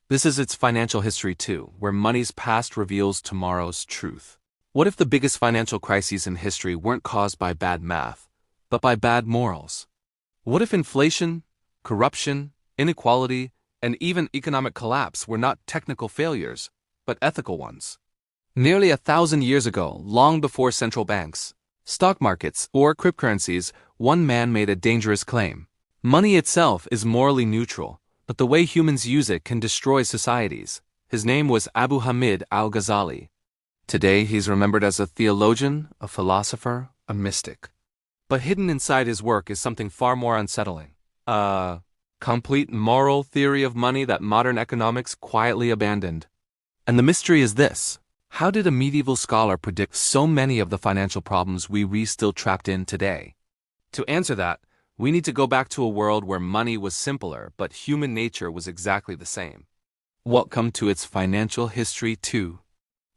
This is its financial history too, where money's past reveals tomorrow's truth. What if the biggest financial crises in history weren't caused by bad math, but by bad morals? What if inflation, corruption, inequality, and even economic collapse were not technical failures, but ethical ones? Nearly 1,000 years ago, long before central banks, stock markets, or cryptocurrencies, one man made a dangerous claim. Money itself is morally neutral, but the way humans use it can destroy societies. His name was Abu Hamid Al-Ghazali. Today, he's remembered as a theologian, a philosopher, a mystic. But hidden inside his work is something far more unsettling. A complete moral theory of money that modern economics quietly abandoned. And the mystery is this: how did a medieval scholar predict so many of the financial problems we still trapped in today? To answer that, we need to go back to a world where money was simpler, but human nature was exactly the same. Welcome to its financial history too.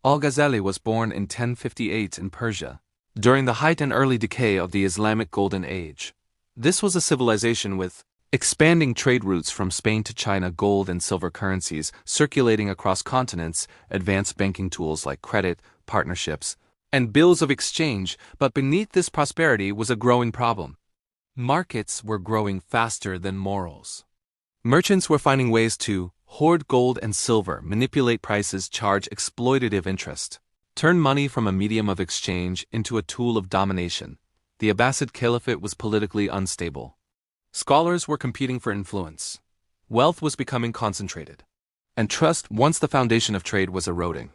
Al-Ghazali was born in 1058 in Persia, during the height and early decay of the Islamic Golden Age. This was a civilization with expanding trade routes from Spain to China, gold and silver currencies circulating across continents, advanced banking tools like credit, partnerships, and bills of exchange. But beneath this prosperity was a growing problem. Markets were growing faster than morals. Merchants were finding ways to hoard gold and silver, manipulate prices, charge exploitative interest, turn money from a medium of exchange into a tool of domination. The Abbasid Caliphate was politically unstable. Scholars were competing for influence. Wealth was becoming concentrated. And trust, once the foundation of trade, was eroding.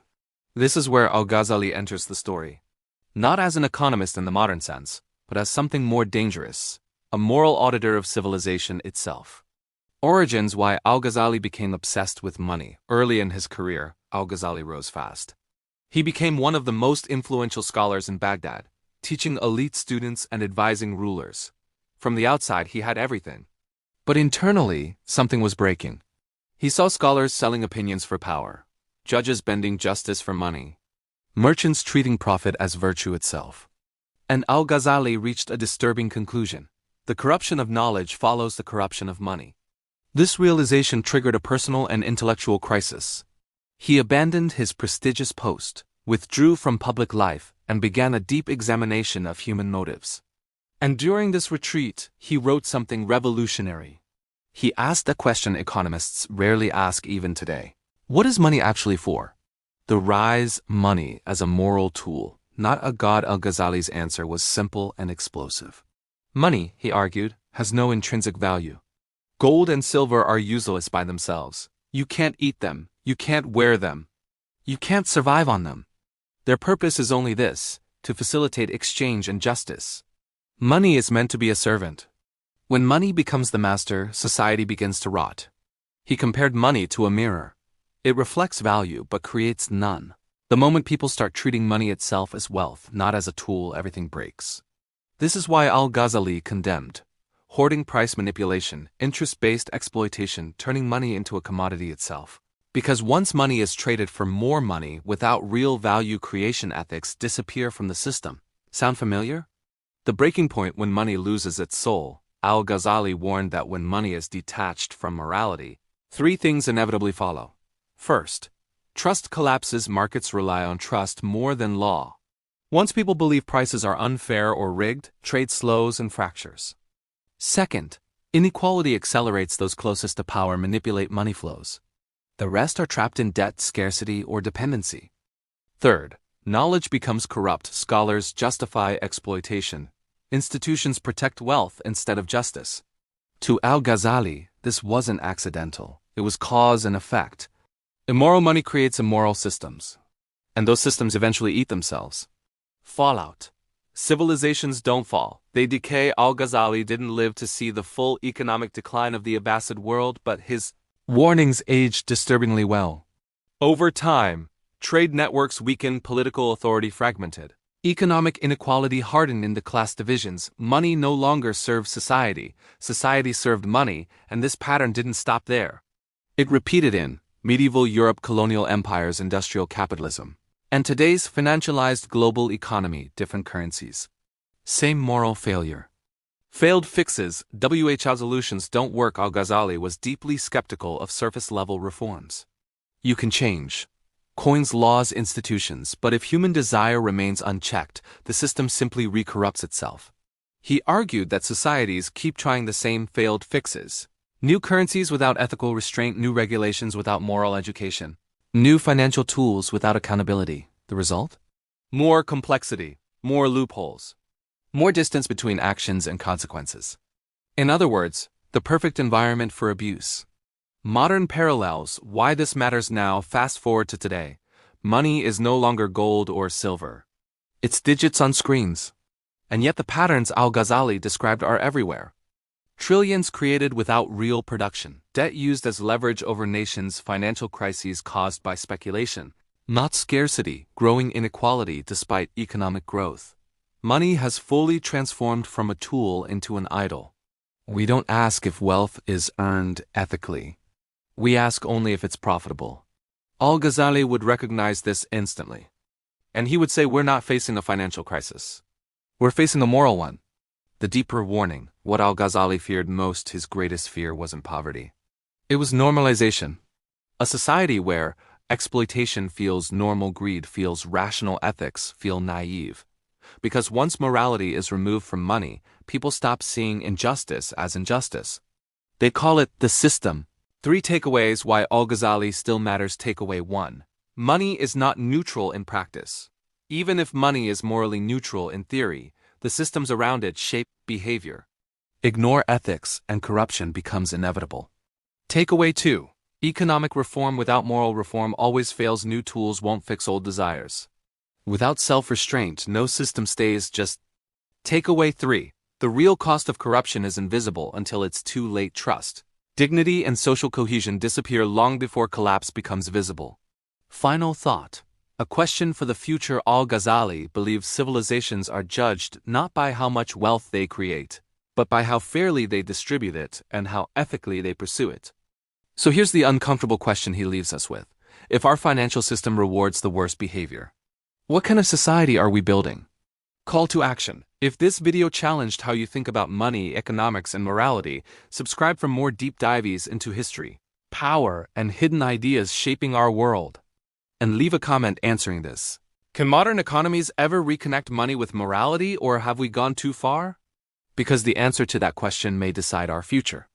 This is where Al-Ghazali enters the story. Not as an economist in the modern sense, but as something more dangerous, a moral auditor of civilization itself. Origins: why Al-Ghazali became obsessed with money. Early in his career, Al-Ghazali rose fast. He became one of the most influential scholars in Baghdad, teaching elite students and advising rulers. From the outside, he had everything. But internally, something was breaking. He saw scholars selling opinions for power, judges bending justice for money, merchants treating profit as virtue itself. And Al-Ghazali reached a disturbing conclusion: the corruption of knowledge follows the corruption of money. This realization triggered a personal and intellectual crisis. He abandoned his prestigious post, withdrew from public life, and began a deep examination of human motives. And during this retreat, he wrote something revolutionary. He asked a question economists rarely ask even today. What is money actually for? The rise of money as a moral tool, not a god. Al-Ghazali's answer was simple and explosive. Money, he argued, has no intrinsic value. Gold and silver are useless by themselves. You can't eat them, you can't wear them, you can't survive on them. Their purpose is only this: to facilitate exchange and justice. Money is meant to be a servant. When money becomes the master, society begins to rot. He compared money to a mirror. It reflects value but creates none. The moment people start treating money itself as wealth, not as a tool, everything breaks. This is why Al-Ghazali condemned hoarding, price manipulation, interest-based exploitation, turning money into a commodity itself. Because once money is traded for more money without real value creation, ethics disappear from the system. Sound familiar? The breaking point when money loses its soul. Al-Ghazali warned that when money is detached from morality, three things inevitably follow. First, trust collapses. Markets rely on trust more than law. Once people believe prices are unfair or rigged, trade slows and fractures. Second, inequality accelerates. Those closest to power manipulate money flows. The rest are trapped in debt, scarcity, or dependency. Third, knowledge becomes corrupt. Scholars justify exploitation. Institutions protect wealth instead of justice. To Al-Ghazali, this wasn't accidental. It was cause and effect. Immoral money creates immoral systems, and those systems eventually eat themselves. Fallout. Civilizations don't fall, they decay. Al-Ghazali didn't live to see the full economic decline of the Abbasid world, but his warnings aged disturbingly well. Over time, trade networks weakened, political authority fragmented. Economic inequality hardened into class divisions. Money no longer served society, society served money, and this pattern didn't stop there. It repeated in medieval Europe, colonial empires, industrial capitalism, and today's financialized global economy. Different currencies, same moral failure. Failed fixes, WH solutions don't work. Al-Ghazali was deeply skeptical of surface-level reforms. You can change coins, laws, institutions, but if human desire remains unchecked, the system simply recorrupts itself. He argued that societies keep trying the same failed fixes. New currencies without ethical restraint, new regulations without moral education, new financial tools without accountability. The result? More complexity, more loopholes, more distance between actions and consequences. In other words, the perfect environment for abuse. Modern parallels, why this matters now. Fast forward to today. Money is no longer gold or silver. It's digits on screens. And yet the patterns Al-Ghazali described are everywhere. Trillions created without real production. Debt used as leverage over nations. Financial crises caused by speculation, not scarcity. Growing inequality despite economic growth. Money has fully transformed from a tool into an idol. We don't ask if wealth is earned ethically. We ask only if it's profitable. Al-Ghazali would recognize this instantly. And he would say, we're not facing a financial crisis. We're facing a moral one. The deeper warning, what Al-Ghazali feared most, his greatest fear wasn't poverty. It was normalization. A society where exploitation feels normal, greed feels rational, ethics feel naive. Because once morality is removed from money, people stop seeing injustice as injustice. They call it the system. 3 takeaways why Al-Ghazali still matters. Takeaway 1. Money is not neutral in practice. Even if money is morally neutral in theory, the systems around it shape behavior. Ignore ethics and corruption becomes inevitable. Takeaway 2. Economic reform without moral reform always fails. New tools won't fix old desires. Without self-restraint, no system stays. Just. Takeaway 3. The real cost of corruption is invisible until it's too late. Trust, dignity, and social cohesion disappear long before collapse becomes visible. Final thought. A question for the future. Al-Ghazali believes civilizations are judged not by how much wealth they create, but by how fairly they distribute it and how ethically they pursue it. So here's the uncomfortable question he leaves us with. If our financial system rewards the worst behavior, what kind of society are we building? Call to action. If this video challenged how you think about money, economics, and morality, subscribe for more deep dives into history, power, and hidden ideas shaping our world. And leave a comment answering this. Can modern economies ever reconnect money with morality, or have we gone too far? Because the answer to that question may decide our future.